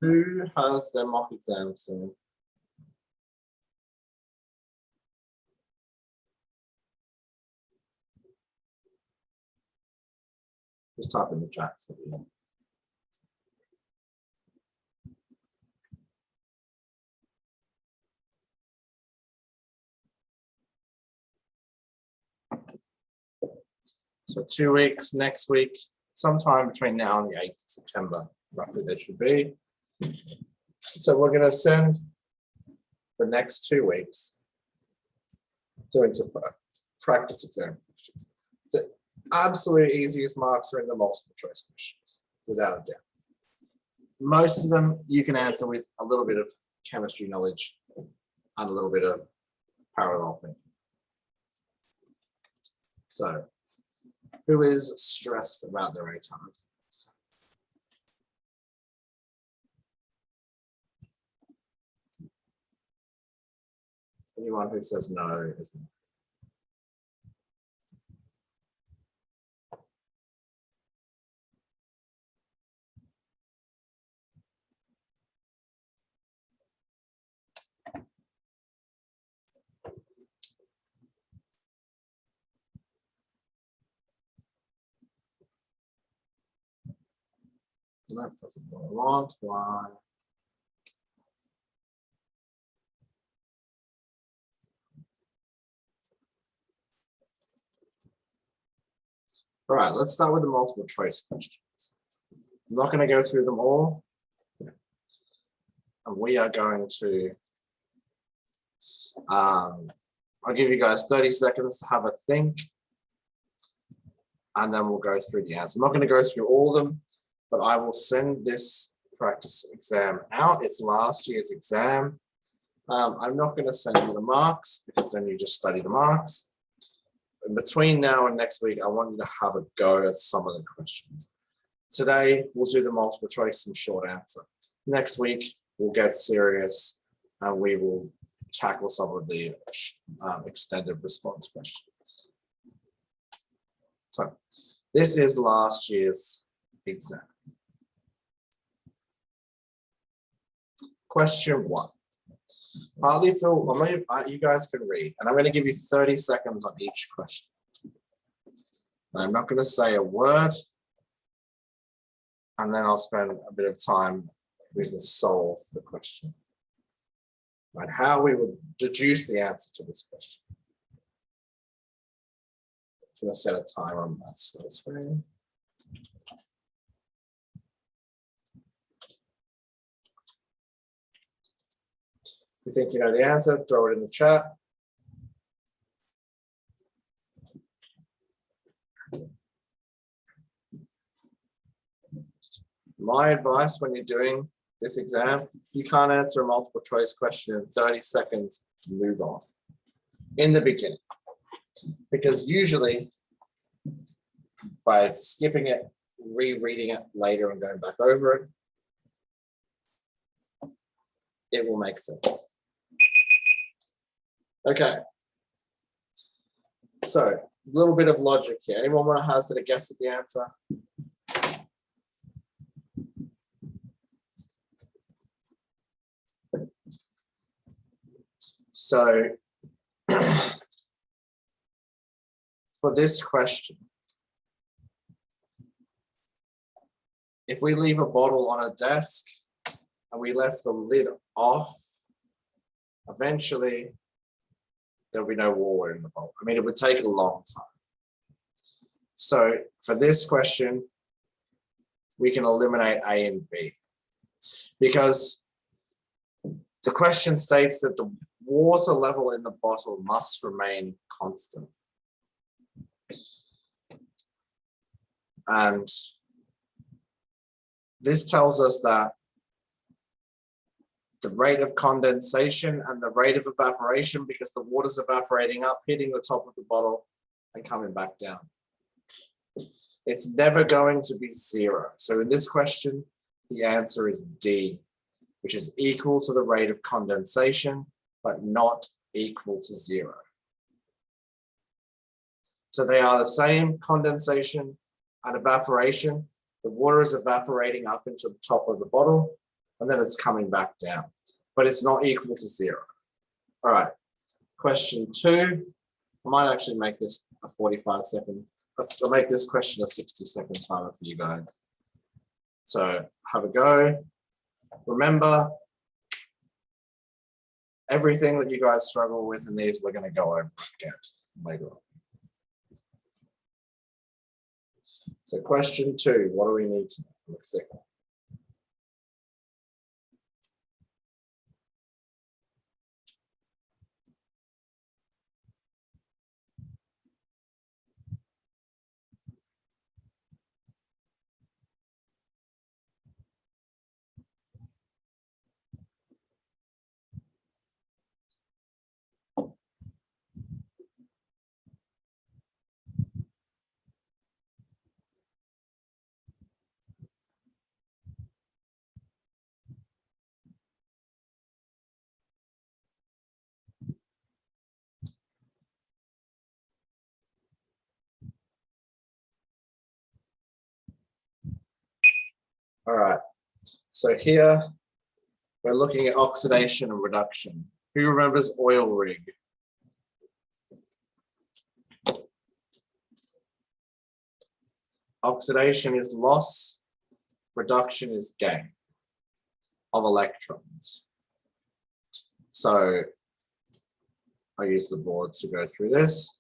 Who has their mock exam soon? Just type in the chat for you. So 2 weeks, next week, sometime between now and the 8th of September, roughly there should be. So we're going to send the next 2 weeks doing some practice exam questions. The absolute easiest marks are in the multiple choice questions, without a doubt. Most of them you can answer with a little bit of chemistry knowledge and a little bit of parallel thinking. So, who is stressed about their ATAR? Anyone who says no isn't. That doesn't go along. Why? All right, let's start with the multiple choice questions. I'm not going to go through them all. And we are going to, I'll give you guys 30 seconds to have a think. And then we'll go through the answer. I'm not going to go through all of them, but I will send this practice exam out. It's last year's exam. I'm not going to send you the marks because then you just study the marks. In between now and next week, I want you to have a go at some of the questions. Today, we'll do the multiple choice and short answer. Next week, we'll get serious and we will tackle some of the extended response questions. So, this is last year's exam. Question 1. Partly fill, you guys can read, and I'm going to give you 30 seconds on each question. I'm not going to say a word, and then I'll spend a bit of time, we will solve the question. Right, how we would deduce the answer to this question. I'm going to set a timer on my screen. If you think you know the answer, throw it in the chat. My advice when you're doing this exam, if you can't answer a multiple choice question in 30 seconds, move on in the beginning. Because usually by skipping it, rereading it later and going back over it, it will make sense. Okay, so a little bit of logic here. Anyone want to hazard a guess at the answer? So for this question, if we leave a bottle on a desk and we left the lid off, eventually there'll be no water in the bowl. I mean, it would take a long time. So for this question, we can eliminate A and B because the question states that the water level in the bottle must remain constant. And this tells us that the rate of condensation and the rate of evaporation, because the water's evaporating up, hitting the top of the bottle and coming back down. It's never going to be 0. So in this question, the answer is D, which is equal to the rate of condensation, but not equal to 0. So they are the same, condensation and evaporation. The water is evaporating up into the top of the bottle, and then it's coming back down, but it's not equal to 0. All right, question 2. I might actually make this a 45-second. I'll make this question a 60-second timer for you guys. So have a go. Remember, everything that you guys struggle with in these, we're going to go over again later on. So question 2, what do we need to know? All right, so here we're looking at oxidation and reduction. Who remembers oil rig? Oxidation is loss, reduction is gain of electrons. So I use the board to go through this.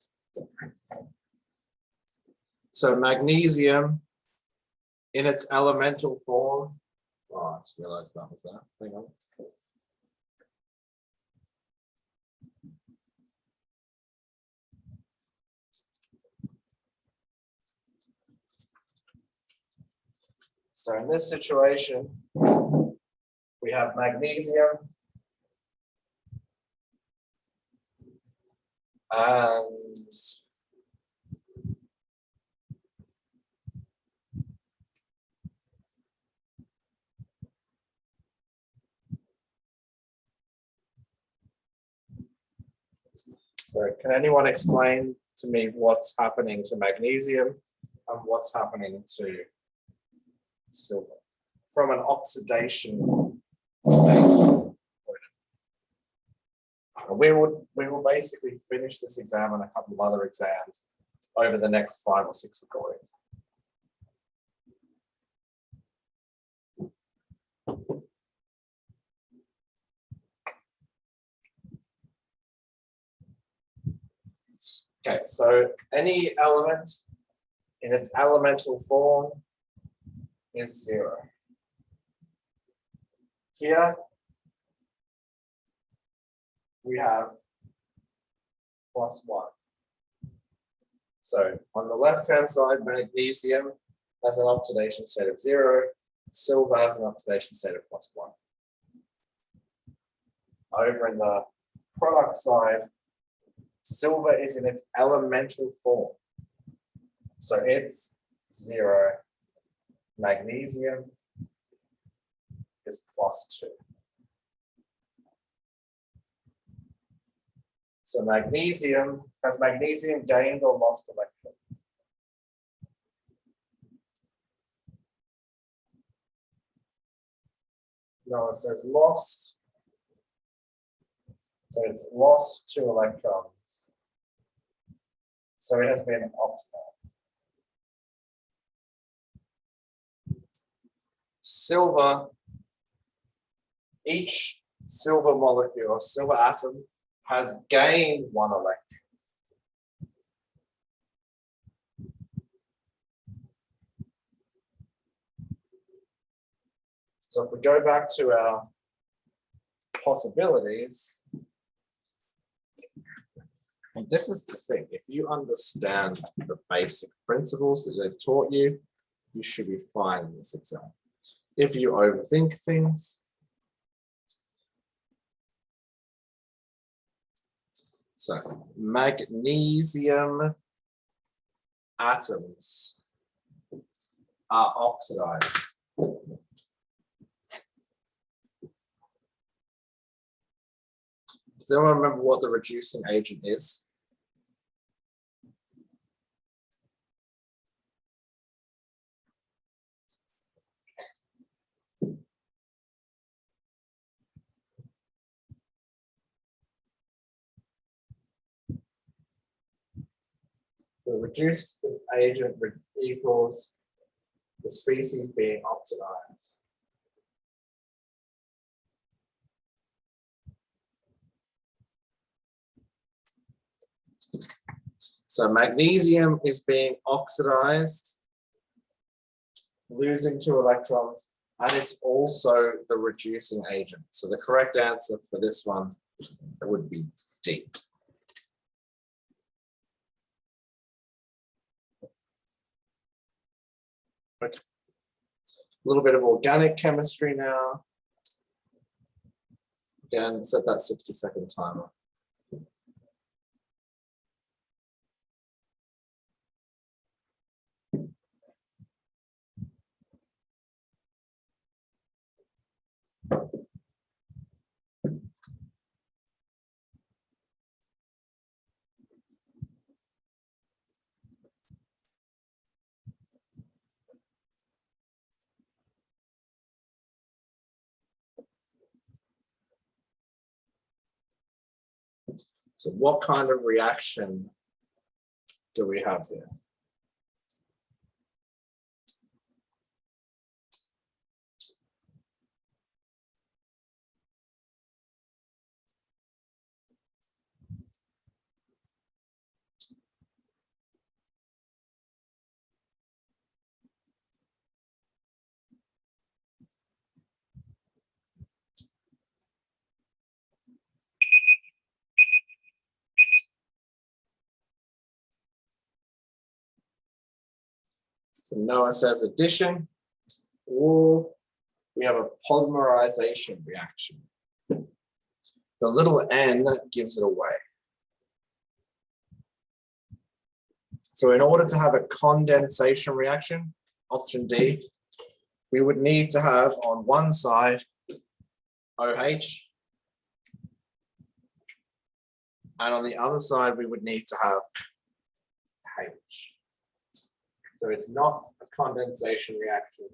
So magnesium in its elemental form, oh, I just realized that was that. Hang on. So in this situation, we have magnesium and so can anyone explain to me what's happening to magnesium and what's happening to silver from an oxidation state? We will basically finish this exam and a couple of other exams over the next 5 or 6 recordings. Okay, so any element in its elemental form is 0. Here we have +1. So on the left-hand side, magnesium has an oxidation state of 0. Silver has an oxidation state of +1. Over in the product side, silver is in its elemental form. So it's 0. Magnesium is +2. So magnesium, has magnesium gained or lost electrons? No, it says lost. So it's lost 2 electrons. So it has been oxidized. Silver, each silver molecule or silver atom has gained 1 electron. So if we go back to our possibilities, and this is the thing, if you understand the basic principles that they've taught you, you should be fine in this exam. If you overthink things, so magnesium atoms are oxidized. Does anyone remember what the reducing agent is? reduced agent equals the species being oxidized. So magnesium is being oxidized, losing 2 electrons, and it's also the reducing agent. So the correct answer for this one would be D. Okay. A little bit of organic chemistry now. Again, set that 60-second timer. So what kind of reaction do we have here? So Noah says addition, or we have a polymerization reaction. The little n gives it away. So in order to have a condensation reaction, option D, we would need to have on one side OH, and on the other side we would need to have H. So it's not a condensation reaction.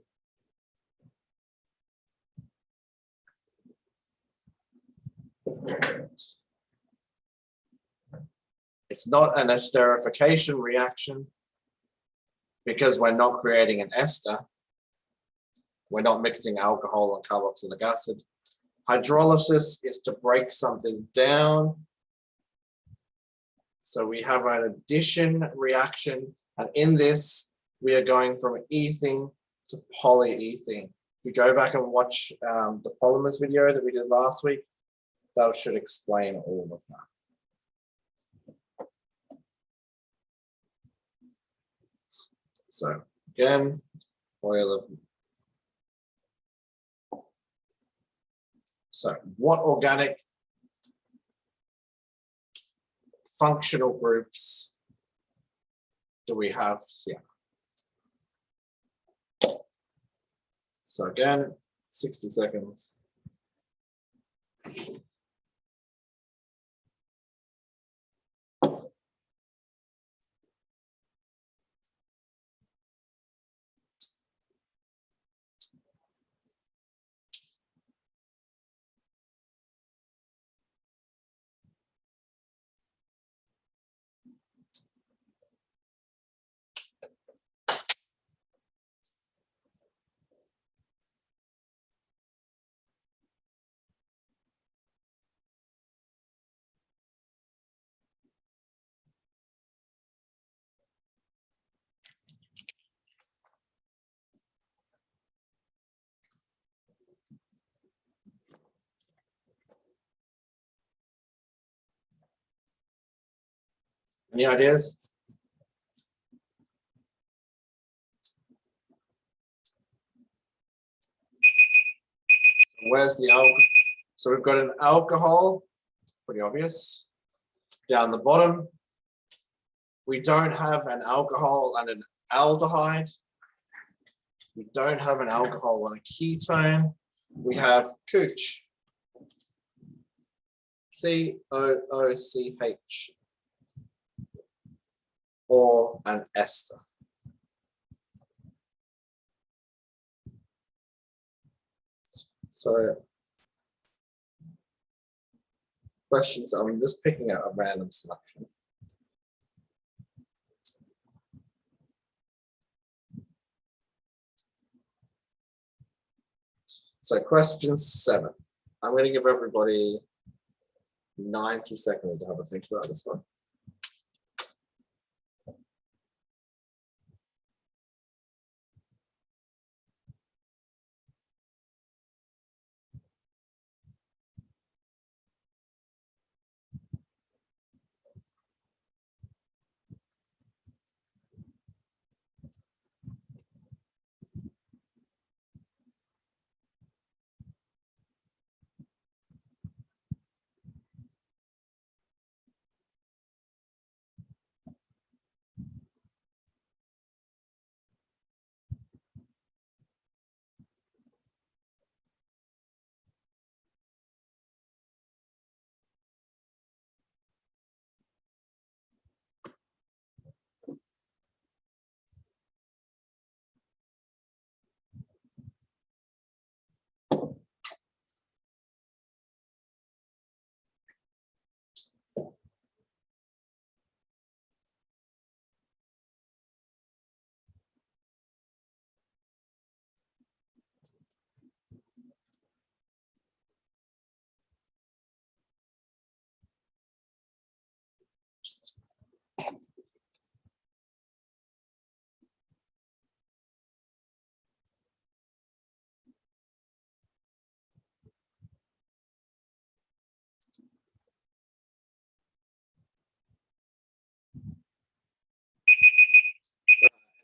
It's not an esterification reaction because we're not creating an ester. We're not mixing alcohol and carboxylic acid. Hydrolysis is to break something down. So we have an addition reaction, and in this, we are going from ethene to polyethene. If you go back and watch the polymers video that we did last week, that should explain all of that. So again, oil of. So what organic functional groups do we have here? So again, 60 seconds. Any ideas? Where's the alcohol? So we've got an alcohol, pretty obvious. Down the bottom, we don't have an alcohol and an aldehyde. We don't have an alcohol and a ketone. We have COOCH. COOCH. Or an ester. So questions, I'm just picking out a random selection. So question 7. I'm going to give everybody 90 seconds to have a think about this one.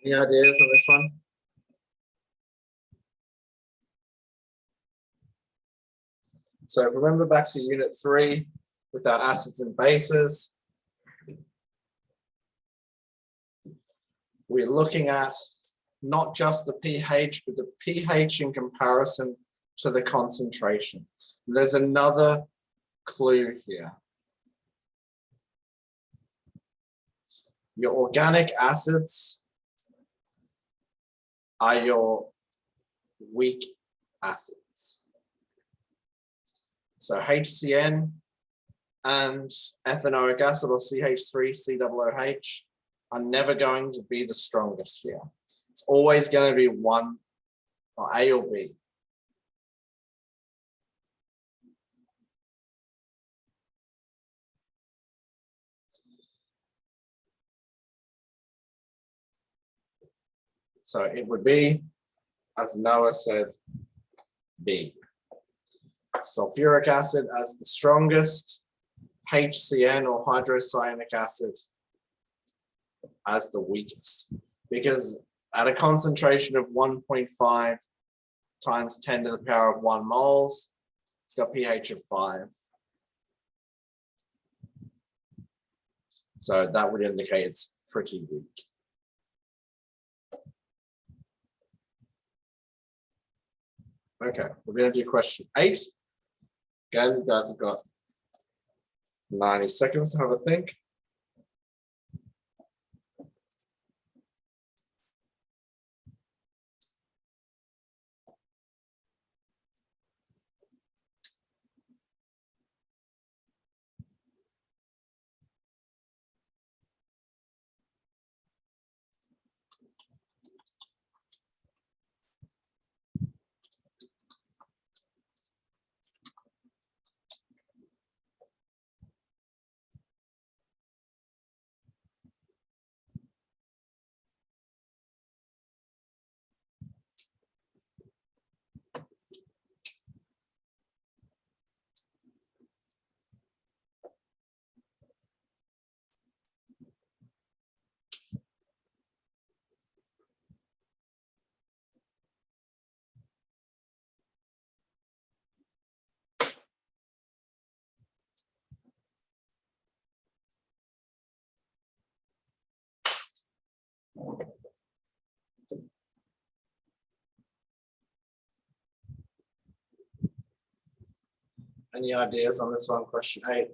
Any ideas on this one? So remember back to unit 3 with our acids and bases. We're looking at not just the pH, but the pH in comparison to the concentration. There's another clue here. Your organic acids are your weak acids. So HCN and ethanoic acid, or CH3COOH, are never going to be the strongest here. It's always going to be one, or A or B. So it would be, as Noah said, B. Sulfuric acid as the strongest, HCN or hydrocyanic acid as the weakest. Because at a concentration of 1.5 times 10 to the power of 1 moles, it's got pH of 5. So that would indicate it's pretty weak. Okay, we're going to do question 8. Again, you guys have got 90 seconds to have a think. Any ideas on this one, question 8?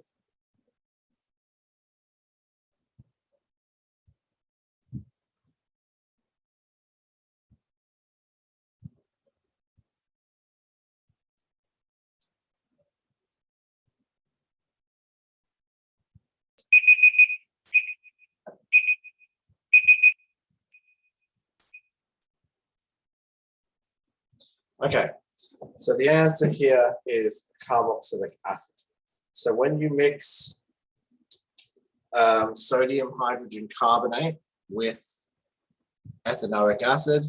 Okay, So the answer here is carboxylic acid. So when you mix sodium hydrogen carbonate with ethanoic acid,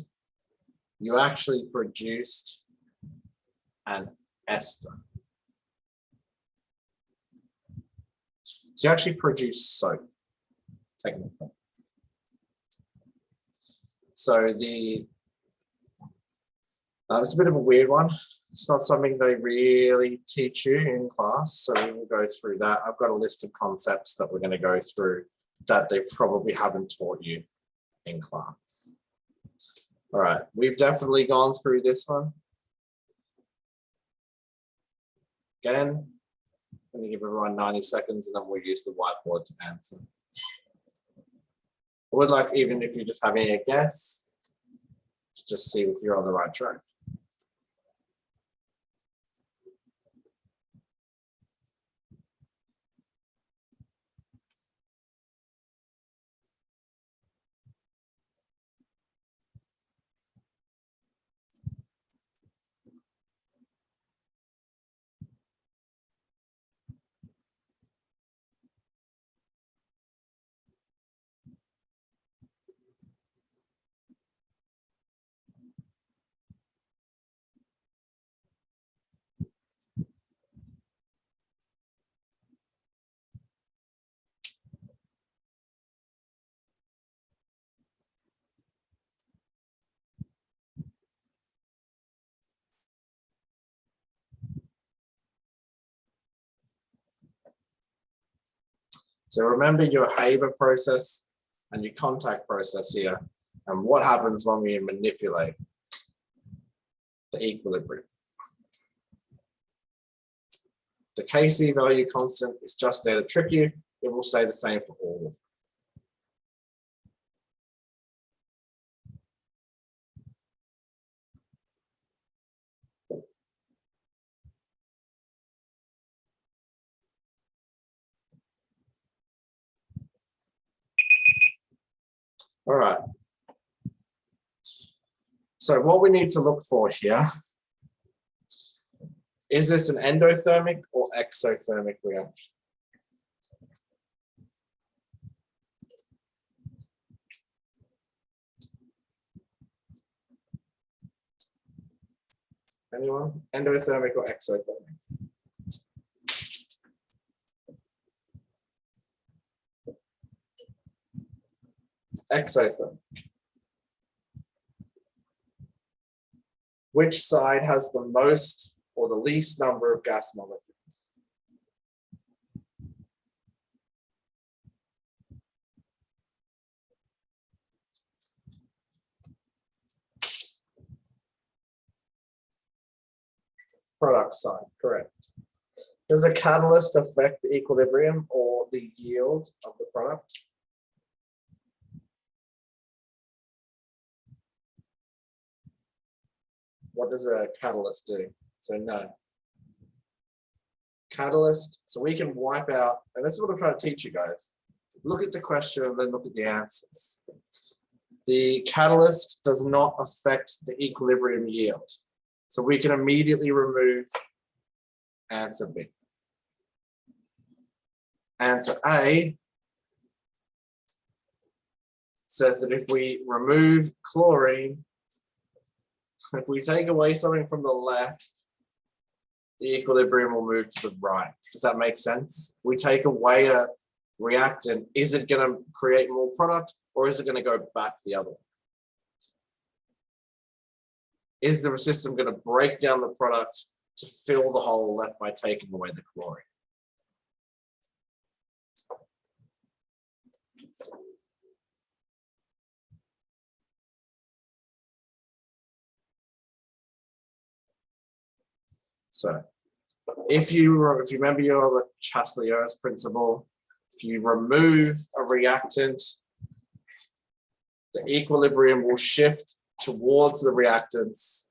you actually produced an ester. So you actually produce soap, technically. So it's a bit of a weird one. It's not something they really teach you in class, so we will go through that. I've got a list of concepts that we're going to go through that they probably haven't taught you in class. All right, we've definitely gone through this one. Again, I'm going to give everyone 90 seconds and then we'll use the whiteboard to answer. I would like, even if you're just having a guess, to just see if you're on the right track. So remember your Haber process and your contact process here, and what happens when we manipulate the equilibrium. The Kc value constant is just there to trick you. It will stay the same for all of them. All right. So what we need to look for here, is this an endothermic or exothermic reaction? Anyone? Endothermic or exothermic? It's exothermic. Which side has the most or the least number of gas molecules? Product side, correct. Does a catalyst affect the equilibrium or the yield of the product? What does a catalyst do? So no. Catalyst, so we can wipe out, and this is what I'm trying to teach you guys. Look at the question and then look at the answers. The catalyst does not affect the equilibrium yield. So we can immediately remove answer B. Answer A says that if we remove chlorine, if we take away something from the left, the equilibrium will move to the right. Does that make sense? If we take away a reactant, is it going to create more product or is it going to go back the other way? Is the system going to break down the product to fill the hole left by taking away the chlorine? So if you remember your Chatillon's principle, if you remove a reactant, the equilibrium will shift towards the reactants,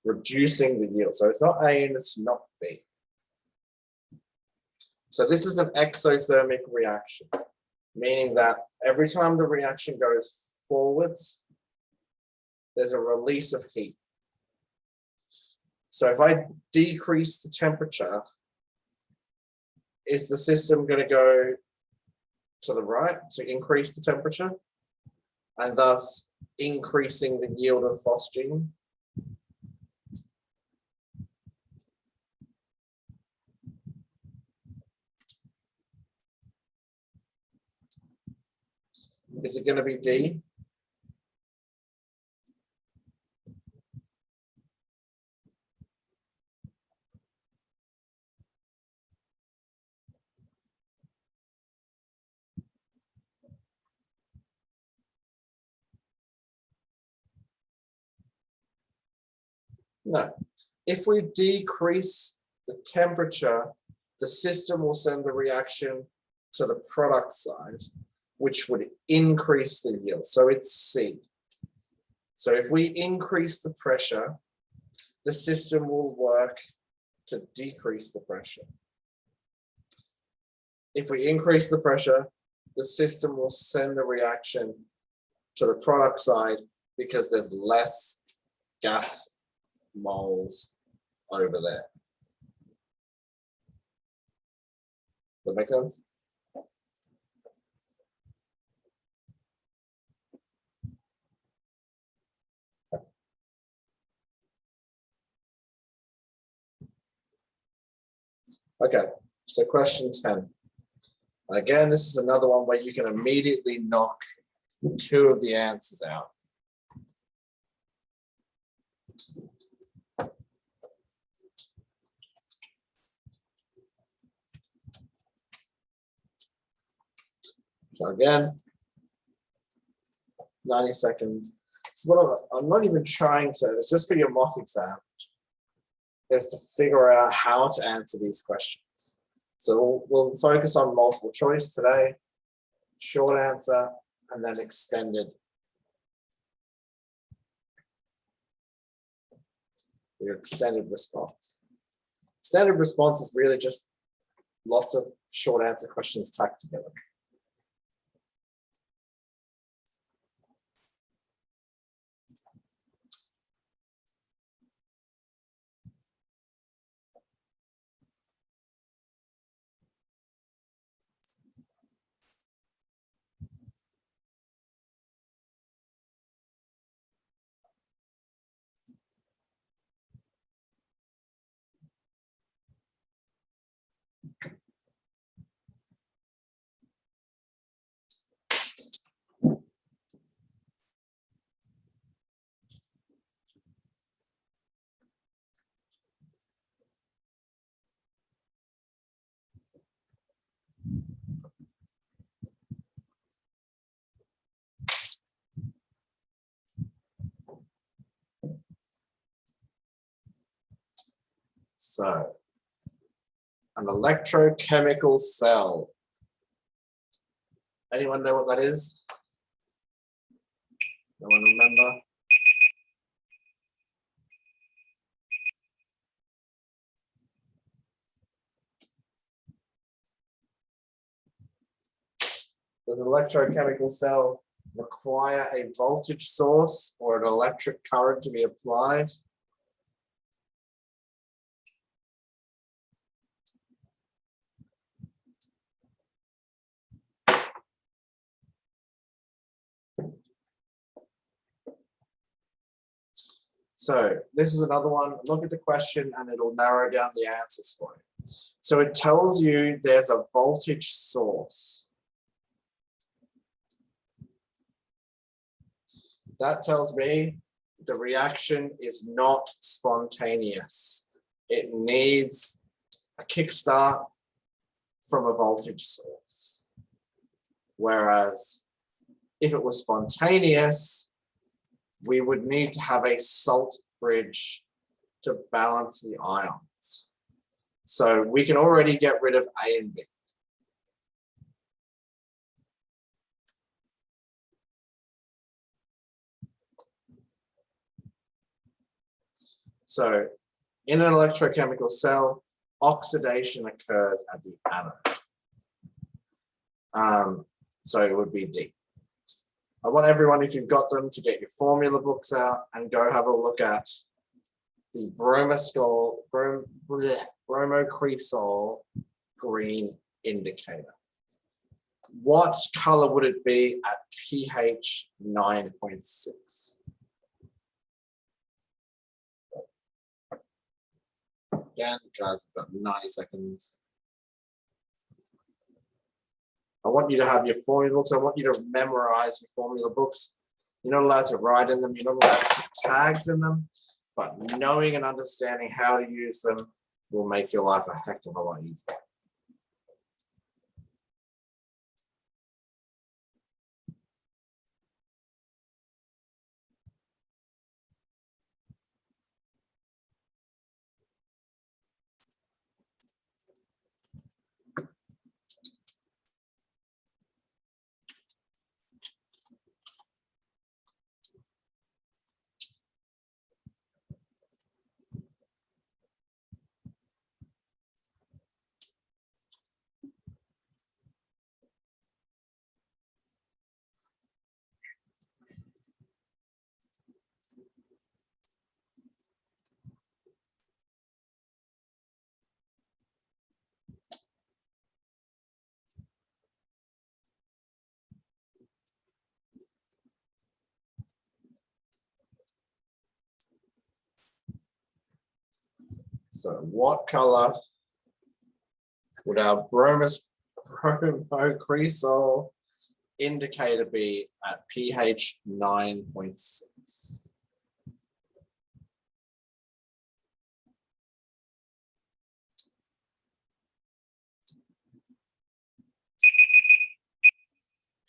reducing the yield. So it's not A and it's not B. So this is an exothermic reaction, meaning that every time the reaction goes forwards, there's a release of heat. So if I decrease the temperature, is the system going to go to the right to increase the temperature and thus increasing the yield of phosgene? Is it going to be D? No. If we decrease the temperature, the system will send the reaction to the product side, which would increase the yield. So it's C. So if we increase the pressure, the system will work to decrease the pressure. If we increase the pressure, the system will send the reaction to the product side because there's less gas moles over there. Does that make sense? Okay, so question 10. Again, this is another one where you can immediately knock 2 of the answers out. So again, 90 seconds. So what I'm not even trying to, it's just for your mock exam, is to figure out how to answer these questions. So we'll focus on multiple choice today, short answer, and then extended. Your extended response. Extended response is really just lots of short answer questions tacked together. So, an electrochemical cell. Anyone know what that is? No one remember? Does an electrochemical cell require a voltage source or an electric current to be applied? So this is another one. Look at the question and it'll narrow down the answers for you. So it tells you there's a voltage source. That tells me the reaction is not spontaneous. It needs a kickstart from a voltage source. Whereas if it was spontaneous, we would need to have a salt bridge to balance the ions. So we can already get rid of A and B. So in an electrochemical cell, oxidation occurs at the anode. So it would be D. I want everyone, if you've got them, to get your formula books out and go have a look at the bromocresol green indicator. What color would it be at pH 9.6? Again, guys, we've got 90 seconds. I want you to have your formula books. I want you to memorize your formula books. You're not allowed to write in them. You're not allowed to put tags in them. But knowing and understanding how to use them will make your life a heck of a lot easier. So what color would our bromocresol indicator be at pH 9.6?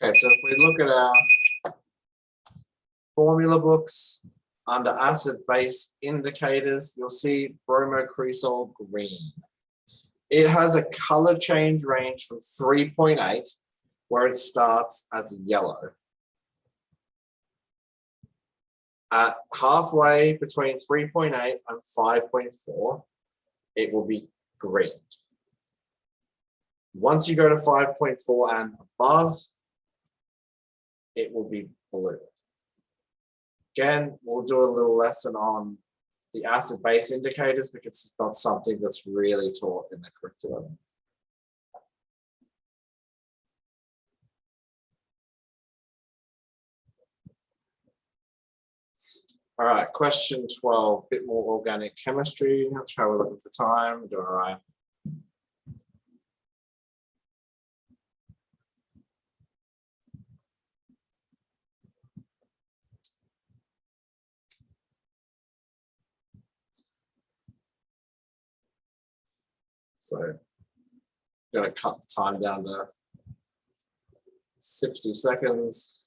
Okay, so if we look at our formula books, under acid-base indicators, you'll see bromocresol green. It has a color change range from 3.8, where it starts as yellow. At halfway between 3.8 and 5.4, it will be green. Once you go to 5.4 and above, it will be blue. Again, we'll do a little lesson on the acid-base indicators because it's not something that's really taught in the curriculum. All right, question 12, a bit more organic chemistry. I'm sure we're looking for time. We're doing all right. So I'm going to cut the time down to 60 seconds.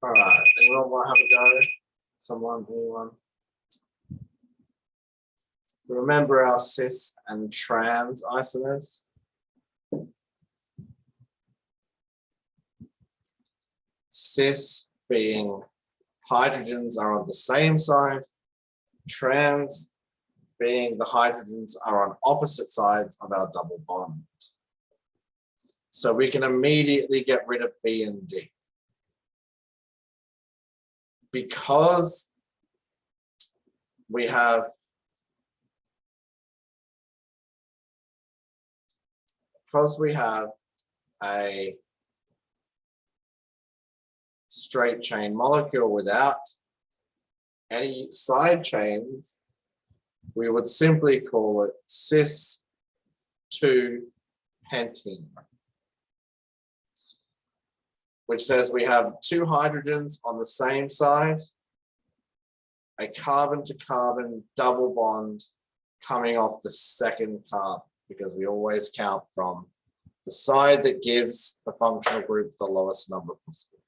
All right, anyone want to have a go? Someone, anyone? Remember our cis and trans isomers? Cis being hydrogens are on the same side, trans being the hydrogens are on opposite sides of our double bond. So we can immediately get rid of B and D. Because we have a straight chain molecule without any side chains, we would simply call it cis 2 pentene, which says we have 2 hydrogens on the same side, a carbon-to-carbon double bond coming off the second carbon, because we always count from the side that gives the functional group the lowest number possible.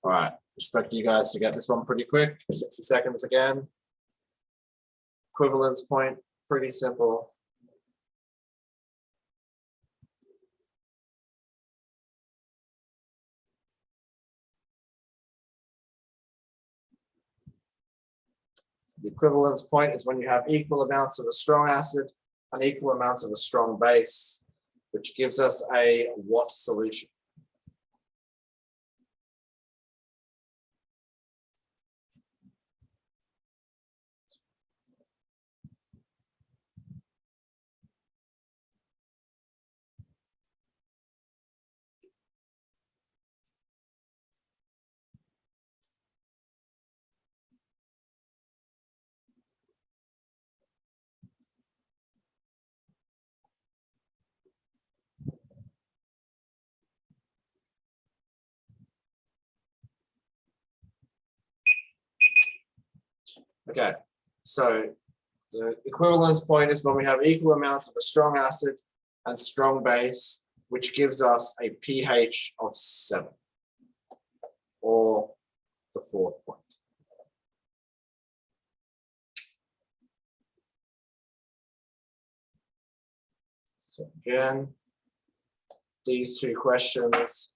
All right, expect you guys to get this one pretty quick. 60 seconds again. Equivalence point, pretty simple. The equivalence point is when you have equal amounts of a strong acid and equal amounts of a strong base, which gives us a what solution? Okay, so the equivalence point is when we have equal amounts of a strong acid and strong base, which gives us a pH of 7, or the fourth point. So again, these 2 questions,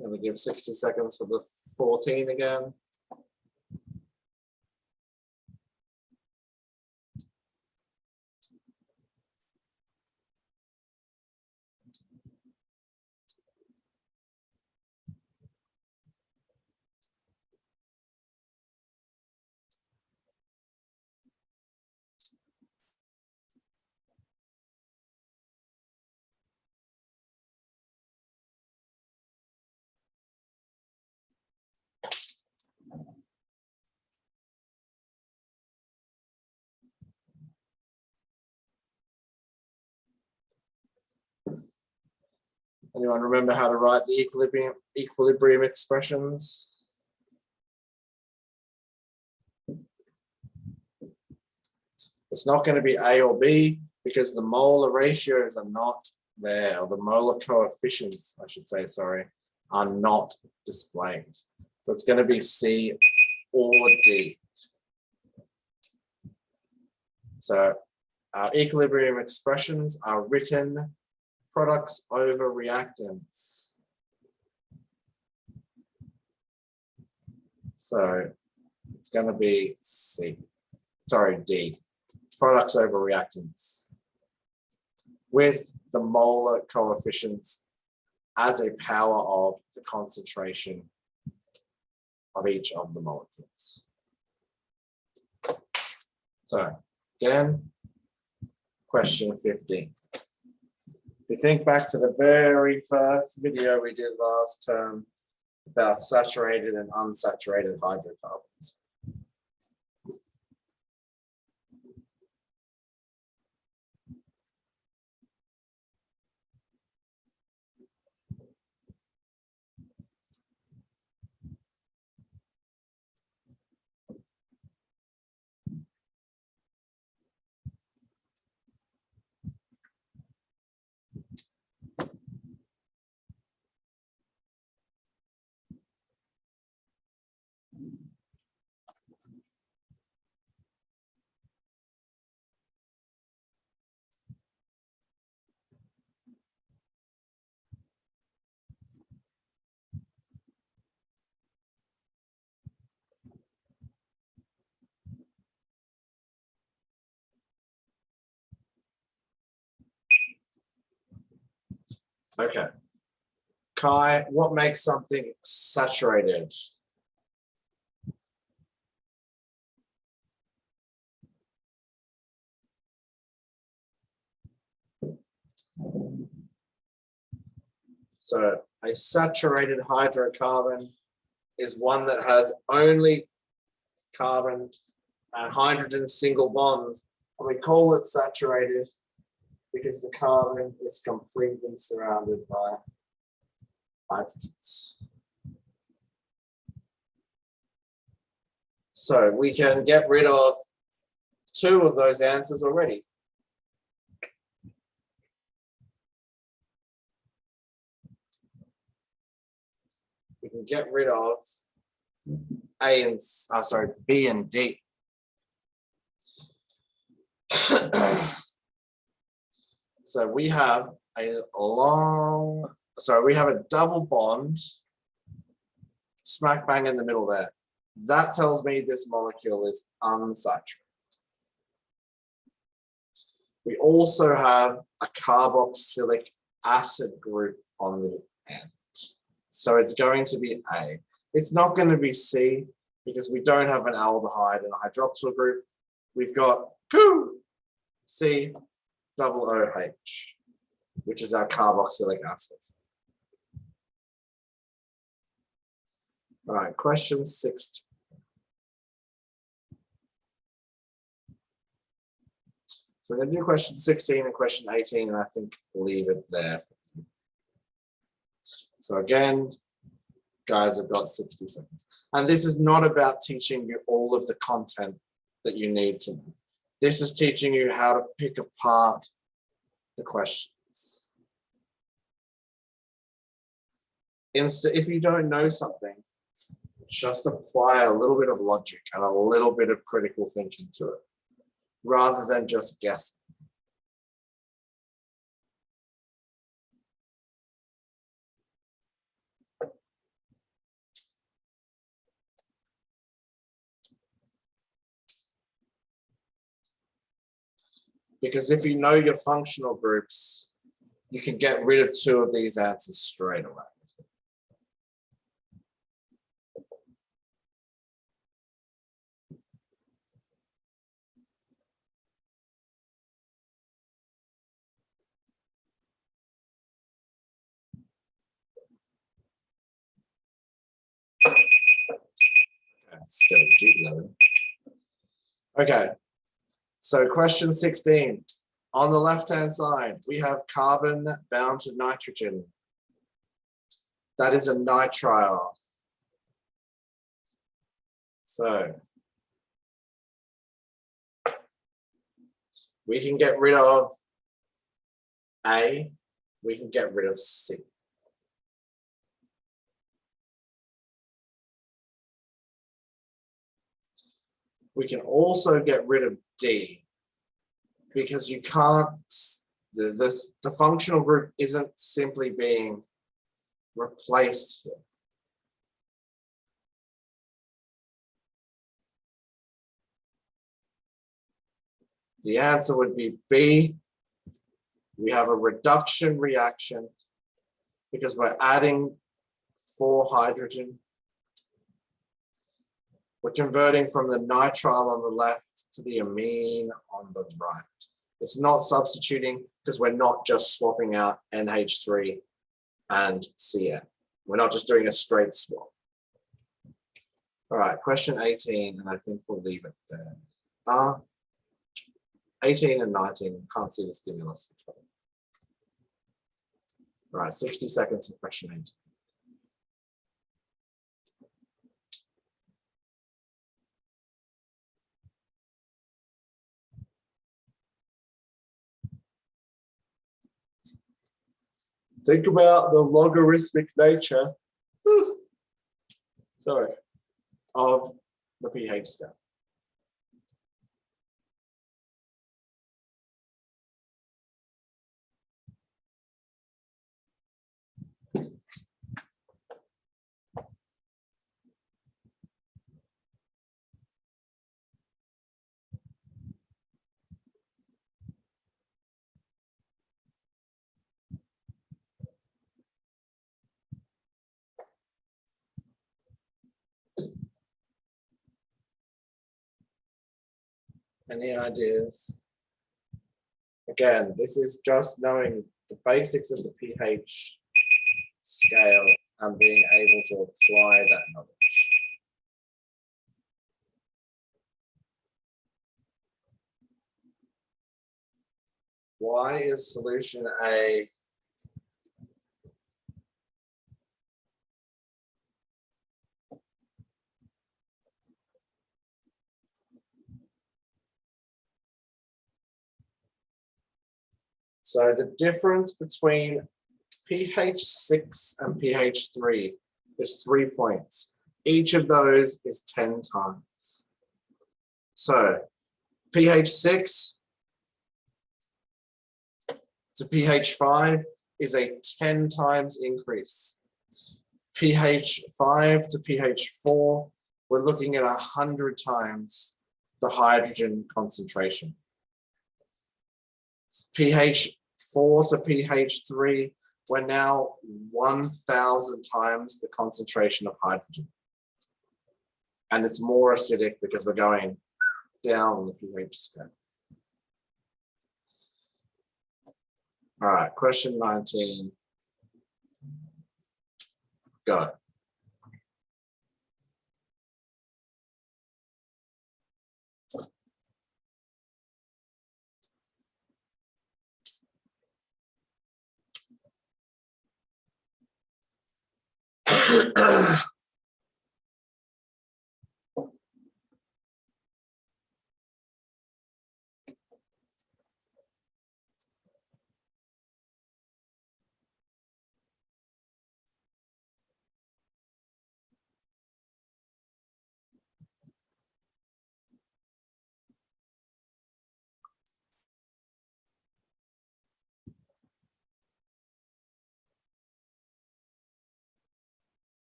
I'm going to give 60 seconds for the 14 again. Anyone remember how to write the equilibrium expressions? It's not going to be A or B because the molar ratios are not there, or the molar coefficients, I should say, sorry, are not displayed. So it's going to be C or D. So our equilibrium expressions are written products over reactants. So it's going to be D, products over reactants, with the molar coefficients as a power of the concentration of each of the molecules. So again, question 15. If you think back to the very first video we did last term about saturated and unsaturated hydrocarbons. Okay. Kai, what makes something saturated? So A saturated hydrocarbon is one that has only carbon and hydrogen single bonds. And we call it saturated because the carbon is completely surrounded by hydrogens. So we can get rid of 2 of those answers already. We can get rid of B and D. So we have a double bond smack bang in the middle there. That tells me this molecule is unsaturated. We also have a carboxylic acid group on the end. So it's going to be A. It's not going to be C because we don't have an aldehyde and a hydroxyl group. We've got C double OH, which is our carboxylic acid. All right, question 6. So we're going to do question 16 and question 18, and I think we'll leave it there. So again, guys, I've got 60 seconds. And this is not about teaching you all of the content that you need to know. This is teaching you how to pick apart the questions. If you don't know something, just apply a little bit of logic and a little bit of critical thinking to it, rather than just guessing. Because if you know your functional groups, you can get rid of 2 of these answers straight away. Still G level. Okay, so question 16. On the left-hand side, we have carbon bound to nitrogen. That is a nitrile. So we can get rid of A, we can get rid of C. We can also get rid of D because you can't, the functional group isn't simply being replaced here. The answer would be B. We have a reduction reaction because we're adding 4 hydrogen. We're converting from the nitrile on the left to the amine on the right. It's not substituting because we're not just swapping out NH3 and CN. We're not just doing a straight swap. All right, question 18, and I think we'll leave it there. 18 and 19, can't see the stimulus for 12. All right, 60 seconds for question 18. Think about the logarithmic nature, of the pH scale. Any ideas? Again, this is just knowing the basics of the pH scale and being able to apply that knowledge. Why is solution A so the difference between pH 6 and pH 3 is 3 points. Each of those is 10 times. So pH 6 to pH 5 is a 10 times increase. pH 5 to pH 4, we're looking at 100 times the hydrogen concentration. pH 4 to pH 3, we're now 1,000 times the concentration of hydrogen. And it's more acidic because we're going down the pH scale. All right, question 19. Go.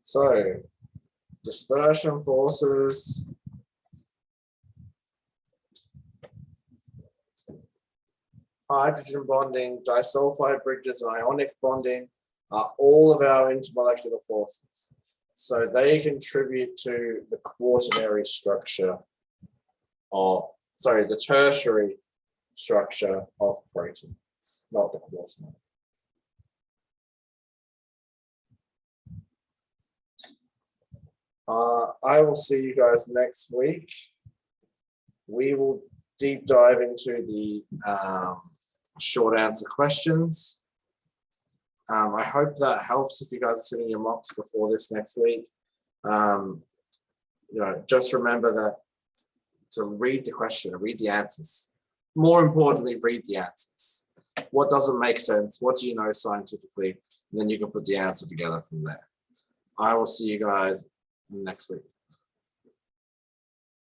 So, dispersion forces, hydrogen bonding, disulfide bridges, and ionic bonding are all of our intermolecular forces. So they contribute to the quaternary structure of, the tertiary structure of proteins, not the quaternary. I will see you guys next week. We will deep dive into the short answer questions. I hope that helps if you guys are sitting your mocks before this next week. Just remember that to read the question and read the answers. More importantly, read the answers. What doesn't make sense? What do you know scientifically? And then you can put the answer together from there. I will see you guys next week.